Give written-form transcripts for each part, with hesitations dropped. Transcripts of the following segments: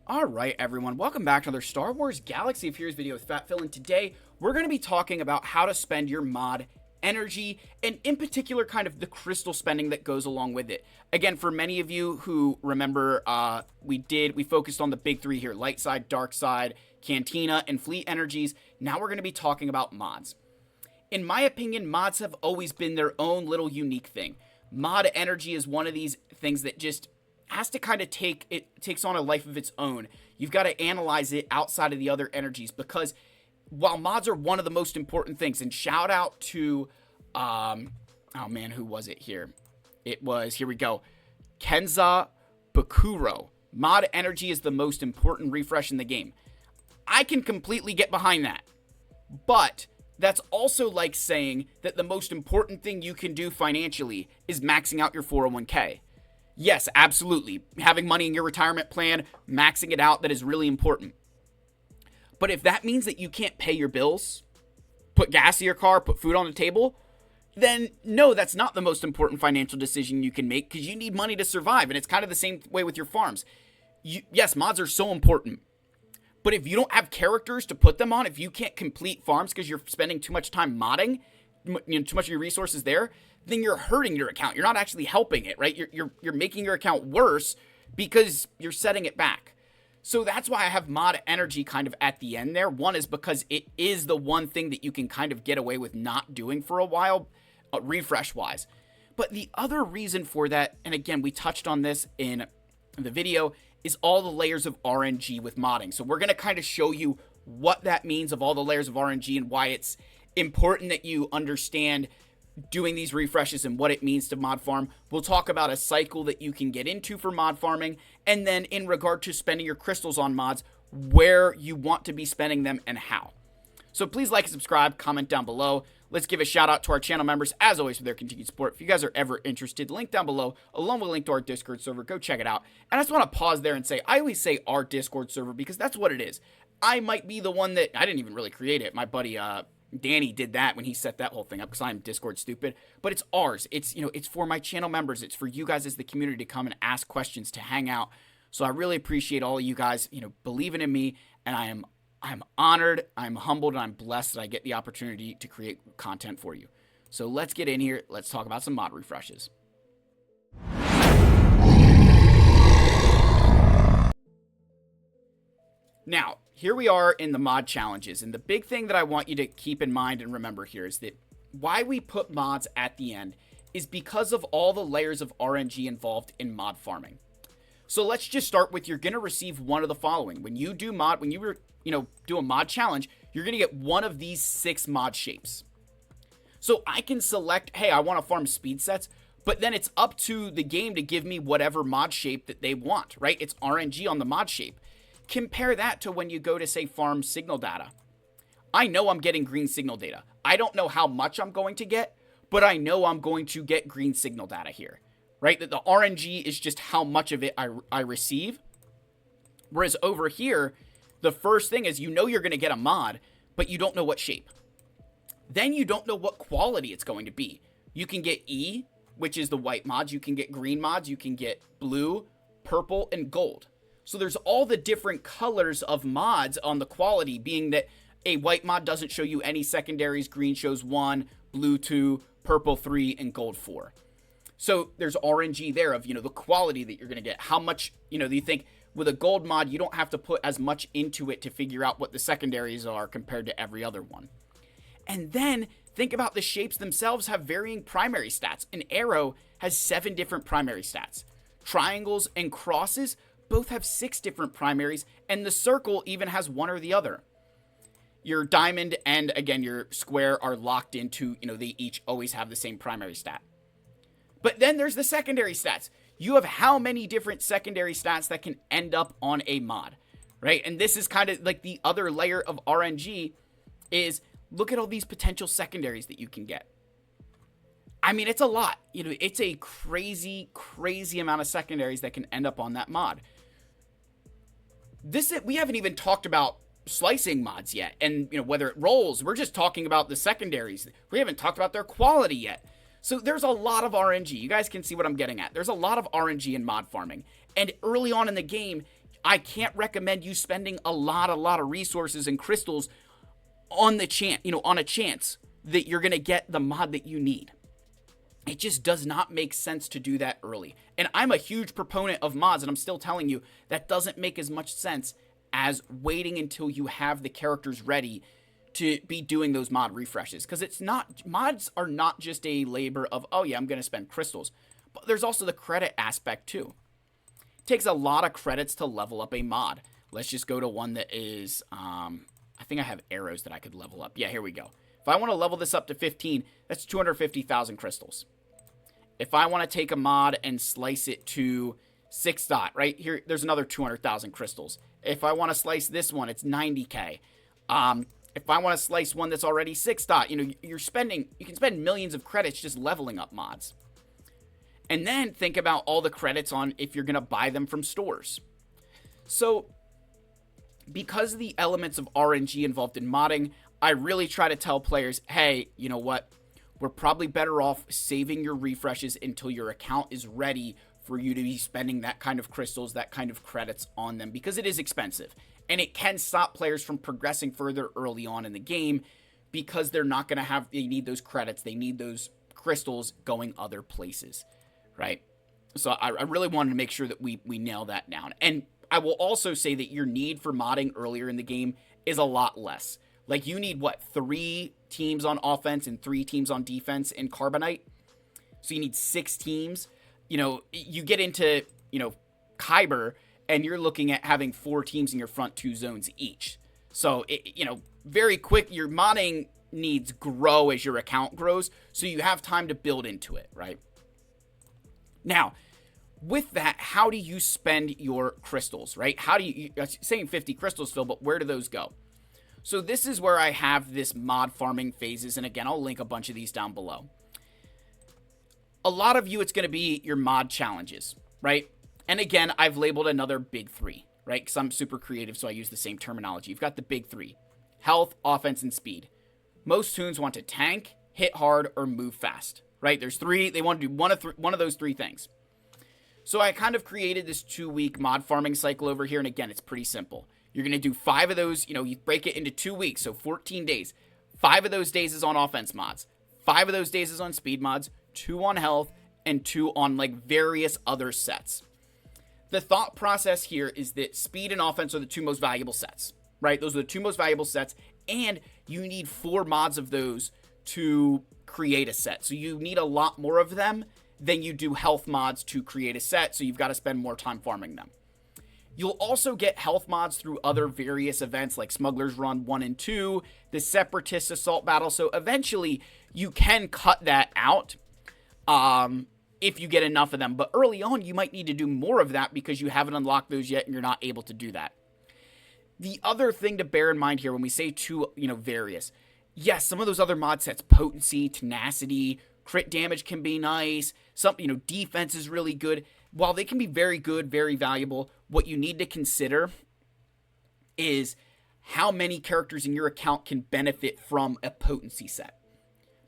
Alright everyone, welcome back to another Star Wars Galaxy of Heroes video with Fat Phil, and today we're going to be talking about how to spend your mod energy, and in particular kind of the crystal spending that goes along with it. Again, for many of you who remember, we focused on the big three here: light side, dark side, cantina, and fleet energies. Now we're going to be talking about mods. In my opinion, mods have always been their own little unique thing. Mod energy is one of these things that just has to kind of takes on a life of its own. You've got to analyze it outside of the other energies, because while mods are one of the most important things, and shout out to oh man, who was it here? It was, here we go, Kenza Bakuro. Mod energy is the most important refresh in the game. I can completely get behind that. But that's also like saying that the most important thing you can do financially is maxing out your 401k. Yes, absolutely. Having money in your retirement plan, maxing it out, that is really important. But if that means that you can't pay your bills, put gas in your car, put food on the table, then no, that's not the most important financial decision you can make, because you need money to survive. And it's kind of the same way with your farms. Yes, mods are so important. But if you don't have characters to put them on, if you can't complete farms because you're spending too much time modding, too much of your resources there, then you're hurting your account. You're not actually helping it, right? You're making your account worse because you're setting it back. So that's why I have mod energy kind of at the end there. One is because it is the one thing that you can kind of get away with not doing for a while, refresh-wise. But the other reason for that, and again, we touched on this in the video, is all the layers of RNG with modding. So we're going to kind of show you what that means of all the layers of RNG and why it's important that you understand doing these refreshes and what it means to mod farm. We'll talk about a cycle that you can get into for mod farming, and then in regard to spending your crystals on mods, where you want to be spending them and how. So please like and subscribe, comment down below. Let's give a shout out to our channel members, as always, for their continued support. If you guys are ever interested, link down below, along with a link to our Discord server. Go check it out. And I just want to pause there and say, I always say our Discord server because that's what it is. I might be the one that, I didn't even really create it. My buddy, Danny did that when he set that whole thing up, because I'm Discord stupid. But it's ours. It's, it's for my channel members. It's for you guys as the community to come and ask questions, to hang out. So I really appreciate all of you guys, believing in me, and I'm honored, I'm humbled, and I'm blessed that I get the opportunity to create content for you. So let's get in here. Let's talk about some mod refreshes. Now, here we are in the mod challenges, and the big thing that I want you to keep in mind and remember here is that why we put mods at the end is because of all the layers of RNG involved in mod farming. So let's just start with, you're going to receive one of the following. When you do mod, when you do a mod challenge, you're going to get one of these 6 mod shapes. So I can select, hey, I want to farm speed sets, but then it's up to the game to give me whatever mod shape that they want, right? It's RNG on the mod shape. Compare that to when you go to, say, farm signal data. I know I'm getting green signal data. I don't know how much I'm going to get, but I know I'm going to get green signal data here, right? That the RNG is just how much of it I receive. Whereas over here, the first thing is, you're going to get a mod, but you don't know what shape. Then you don't know what quality it's going to be. You can get E, which is the white mods. You can get green mods. You can get blue, purple, and gold. So there's all the different colors of mods on the quality, being that a white mod doesn't show you any secondaries. Green shows 1, blue 2, purple 3, and gold 4. So there's RNG there of, the quality that you're going to get. How much, do you think with a gold mod, you don't have to put as much into it to figure out what the secondaries are compared to every other one. And then think about the shapes themselves have varying primary stats. An arrow has 7 different primary stats. Triangles and crosses both have 6 different primaries, and the circle even has 1 or the other. Your diamond and, again, your square are locked into, they each always have the same primary stat. But then there's the secondary stats. You have how many different secondary stats that can end up on a mod, right? And this is kind of like the other layer of RNG is, look at all these potential secondaries that you can get. I mean, it's a lot. It's a crazy, crazy amount of secondaries that can end up on that mod. We haven't even talked about slicing mods yet, and whether it rolls. We're just talking about the secondaries. We haven't talked about their quality yet. So there's a lot of RNG. You guys can see what I'm getting at. There's a lot of RNG in mod farming. And early on in the game, I can't recommend you spending a lot of resources and crystals on the chance, on a chance that you're going to get the mod that you need. It just does not make sense to do that early. And I'm a huge proponent of mods, and I'm still telling you that doesn't make as much sense as waiting until you have the characters ready to be doing those mod refreshes. Because it's not, mods are not just a labor of, oh yeah, I'm going to spend crystals. But there's also the credit aspect too. It takes a lot of credits to level up a mod. Let's just go to one that is, I think I have arrows that I could level up. Yeah, here we go. If I want to level this up to 15, that's 250,000 crystals. If I want to take a mod and slice it to 6 dot, right here, there's another 200,000 crystals. If I want to slice this one, it's 90K. If I want to slice one that's already 6 dot, you can spend millions of credits just leveling up mods. And then think about all the credits on if you're going to buy them from stores. So, because of the elements of RNG involved in modding, I really try to tell players, hey, you know what? We're probably better off saving your refreshes until your account is ready for you to be spending that kind of crystals, that kind of credits on them, because it is expensive. And it can stop players from progressing further early on in the game because they're not going to they need those credits, they need those crystals going other places, right? So I really wanted to make sure that we nail that down. And I will also say that your need for modding earlier in the game is a lot less. Like, you need, 3 teams on offense and 3 teams on defense in Carbonite? So you need 6 teams. You get into, Kyber, and you're looking at having 4 teams in your front 2 zones each. So, very quick, your modding needs grow as your account grows, so you have time to build into it, right? Now, with that, how do you spend your crystals, right? How do you saying 50 crystals, Phil, but where do those go? So this is where I have this mod farming phases, and again, I'll link a bunch of these down below. A lot of you, it's going to be your mod challenges, right? And again, I've labeled another big 3, right? Because I'm super creative, so I use the same terminology. You've got the big 3: health, offense, and speed. Most toons want to tank, hit hard, or move fast, right? There's 3. They want to do one of those 3 things. So I kind of created this 2-week mod farming cycle over here, and again, it's pretty simple. You're going to do 5 of those, you break it into 2 weeks, so 14 days. 5 of those days is on offense mods. 5 of those days is on speed mods, 2 on health, and 2 on, various other sets. The thought process here is that speed and offense are the 2 most valuable sets, right? Those are the 2 most valuable sets, and you need 4 mods of those to create a set. So you need a lot more of them than you do health mods to create a set, so you've got to spend more time farming them. You'll also get health mods through other various events like Smuggler's Run 1 and 2, the Separatist Assault Battle, so eventually you can cut that out if you get enough of them. But early on, you might need to do more of that because you haven't unlocked those yet and you're not able to do that. The other thing to bear in mind here when we say 2, various, yes, some of those other mod sets, potency, tenacity, crit damage can be nice, some, defense is really good. While they can be very good, very valuable, what you need to consider is how many characters in your account can benefit from a potency set.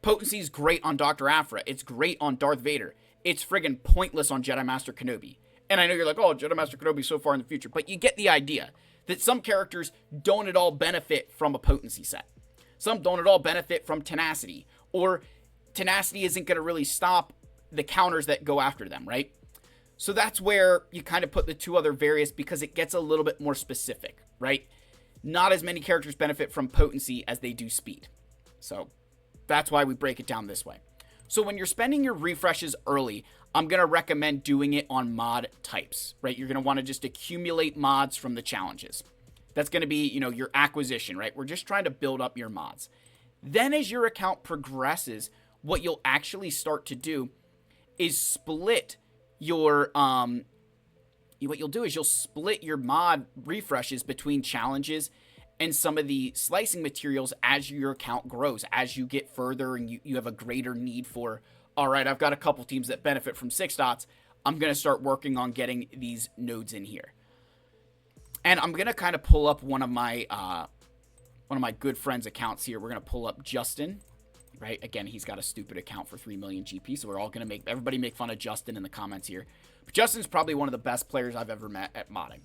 Potency is great on Dr. Aphra. It's great on Darth Vader. It's friggin' pointless on Jedi Master Kenobi. And I know you're like, oh, Jedi Master Kenobi so far in the future. But you get the idea that some characters don't at all benefit from a potency set. Some don't at all benefit from tenacity. Or tenacity isn't going to really stop the counters that go after them, right? So that's where you kind of put the 2 other various because it gets a little bit more specific, right? Not as many characters benefit from potency as they do speed. So that's why we break it down this way. So when you're spending your refreshes early, I'm going to recommend doing it on mod types, right? You're going to want to just accumulate mods from the challenges. That's going to be, your acquisition, right? We're just trying to build up your mods. Then as your account progresses, what you'll actually start to do is split your what you'll do is you'll split your mod refreshes between challenges and some of the slicing materials as your account grows, as you get further and you have a greater need for, all right, I've got a couple teams that benefit from 6 dots. I'm going to start working on getting these nodes in here. And I'm going to kind of pull up one of my good friends' accounts here. We're going to pull up Justin. Right? Again, he's got a stupid account for 3 million GP, so we're all going to make fun of Justin in the comments here. But Justin's probably one of the best players I've ever met at modding.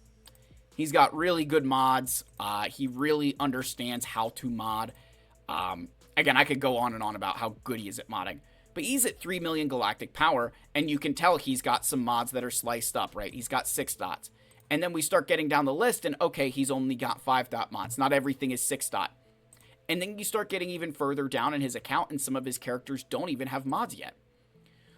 He's got really good mods. He really understands how to mod. Again, I could go on and on about how good he is at modding. But he's at 3 million galactic power, and you can tell he's got some mods that are sliced up, right? He's got 6 dots. And then we start getting down the list, and okay, he's only got 5 dot mods. Not everything is 6 dot. And then you start getting even further down in his account, and some of his characters don't even have mods yet.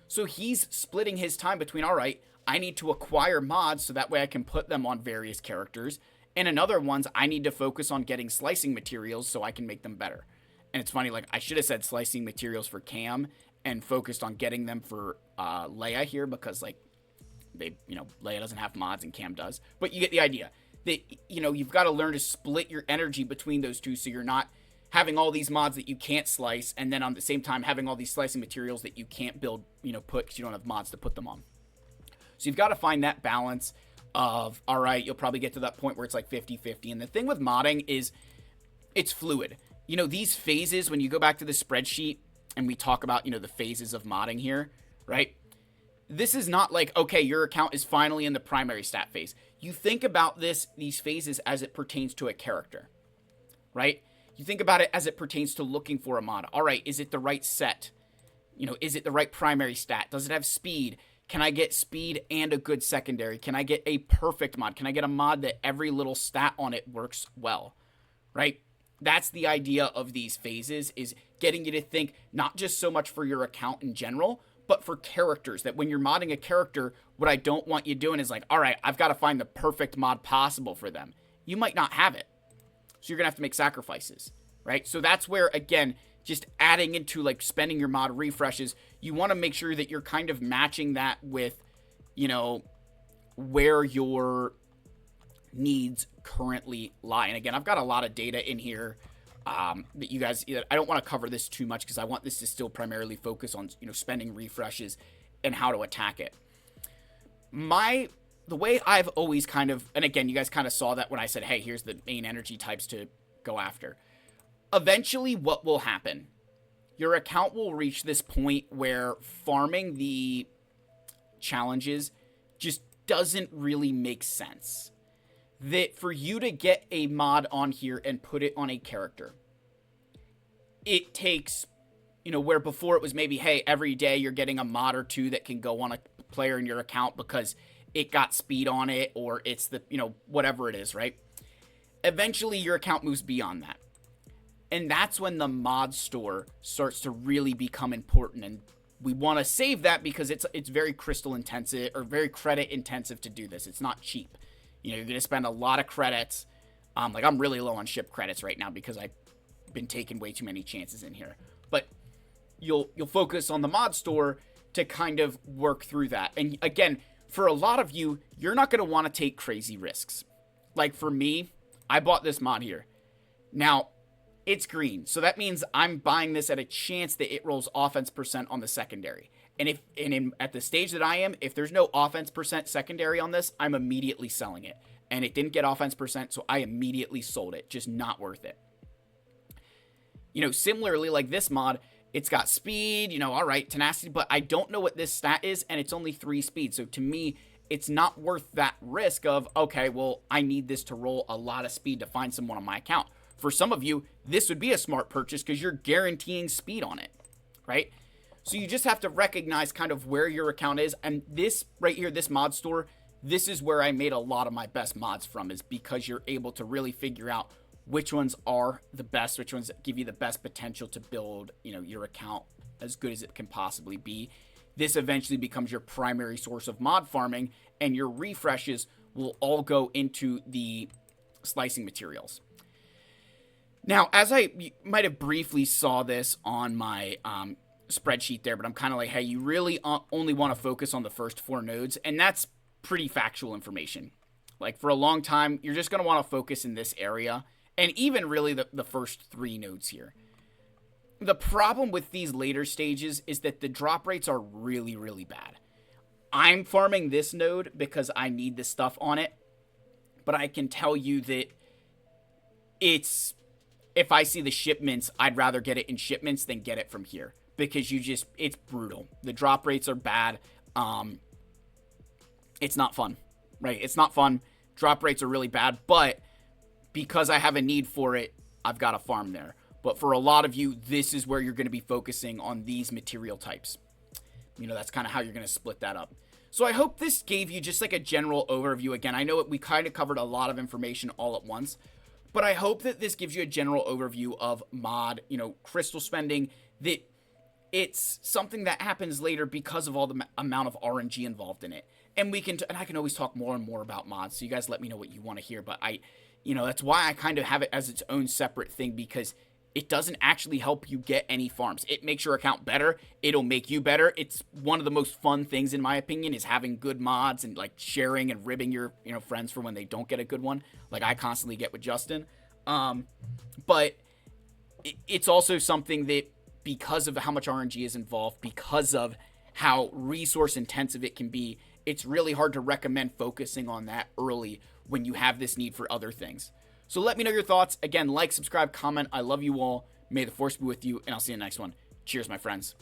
So he's splitting his time between, all right, I need to acquire mods so that way I can put them on various characters. And in other ones, I need to focus on getting slicing materials so I can make them better. And it's funny, like, I should have said slicing materials for Cam and focused on getting them for Leia here because, like, Leia doesn't have mods and Cam does. But you get the idea. That, you've got to learn to split your energy between those two so you're not having all these mods that you can't slice and then on the same time having all these slicing materials that you can't build, put because you don't have mods to put them on. So you've got to find that balance of, all right, you'll probably get to that point where it's like 50-50. And the thing with modding is it's fluid. These phases, when you go back to the spreadsheet and we talk about, the phases of modding here, right? This is not like, okay, your account is finally in the primary stat phase. You think about these phases as it pertains to a character, right? You think about it as it pertains to looking for a mod. All right, is it the right set? Is it the right primary stat? Does it have speed? Can I get speed and a good secondary? Can I get a perfect mod? Can I get a mod that every little stat on it works well, right? That's the idea of these phases, is getting you to think not just so much for your account in general, but for characters. That when you're modding a character, what I don't want you doing is like, all right, I've got to find the perfect mod possible for them. You might not have it. So you're going to have to make sacrifices, right? So that's where, again, just adding into like spending your mod refreshes, you want to make sure that you're kind of matching that with, where your needs currently lie. And again, I've got a lot of data in here that you guys, I don't want to cover this too much because I want this to still primarily focus on, spending refreshes and how to attack it. The way I've always kind of, and again, you guys kind of saw that when I said, hey, here's the main energy types to go after. Eventually, what will happen? Your account will reach this point where farming the challenges just doesn't really make sense. That for you to get a mod on here and put it on a character, it takes, where before it was maybe, hey, every day you're getting a mod or two that can go on a player in your account because it got speed on it or it's the, whatever it is, right? Eventually your account moves beyond that. And that's when the mod store starts to really become important. And we want to save that because it's very crystal intensive or very credit intensive to do this. It's not cheap. You're going to spend a lot of credits. Like I'm really low on ship credits right now because I've been taking way too many chances in here. But you'll focus on the mod store to kind of work through that. And again, for a lot of you, you're not going to want to take crazy risks. Like for me, I bought this mod here. Now, it's green, so that means I'm buying this at a chance that it rolls offense percent on the secondary. And at the stage that I am, if there's no offense percent secondary on this, I'm immediately selling it. And it didn't get offense percent, so I immediately sold it. Just not worth it. Similarly, like this mod, it's got speed, all right, tenacity, but I don't know what this stat is, and it's only 3 speed. So to me, it's not worth that risk of, okay, well, I need this to roll a lot of speed to find someone on my account. For some of you, this would be a smart purchase because you're guaranteeing speed on it, right? So you just have to recognize kind of where your account is. And this right here, this mod store, this is where I made a lot of my best mods from, is because you're able to really figure out which ones are the best, which ones give you the best potential to build, your account as good as it can possibly be. This eventually becomes your primary source of mod farming, and your refreshes will all go into the slicing materials. Now, as you might have briefly saw this on my spreadsheet there, but I'm kind of like, hey, you really only want to focus on the first 4 nodes, and that's pretty factual information. Like, for a long time, you're just going to want to focus in this area, and even really the first 3 nodes here. The problem with these later stages is that the drop rates are really, really bad. I'm farming this node because I need this stuff on it, but I can tell you that if I see the shipments, I'd rather get it in shipments than get it from here because it's brutal. The drop rates are bad. It's not fun, right? It's not fun. drop rates are really bad, but because I have a need for it, I've got a farm there. But for a lot of you, this is where you're going to be focusing on these material types. That's kind of how you're going to split that up. So I hope this gave you just like a general overview. Again, I know we kind of covered a lot of information all at once, but I hope that this gives you a general overview of mod, crystal spending, that it's something that happens later because of all the amount of RNG involved in it. And I can always talk more and more about mods, so you guys let me know what you want to hear. But that's why I kind of have it as its own separate thing, because it doesn't actually help you get any farms. It makes your account better. It'll make you better. It's one of the most fun things, in my opinion, is having good mods and like sharing and ribbing your friends for when they don't get a good one, like I constantly get with Justin. But it's also something that, because of how much RNG is involved, because of how resource intensive it can be, it's really hard to recommend focusing on that early when you have this need for other things. So let me know your thoughts. Again, like, subscribe, comment. I love you all. May the force be with you, and I'll see you in the next one. Cheers, my friends.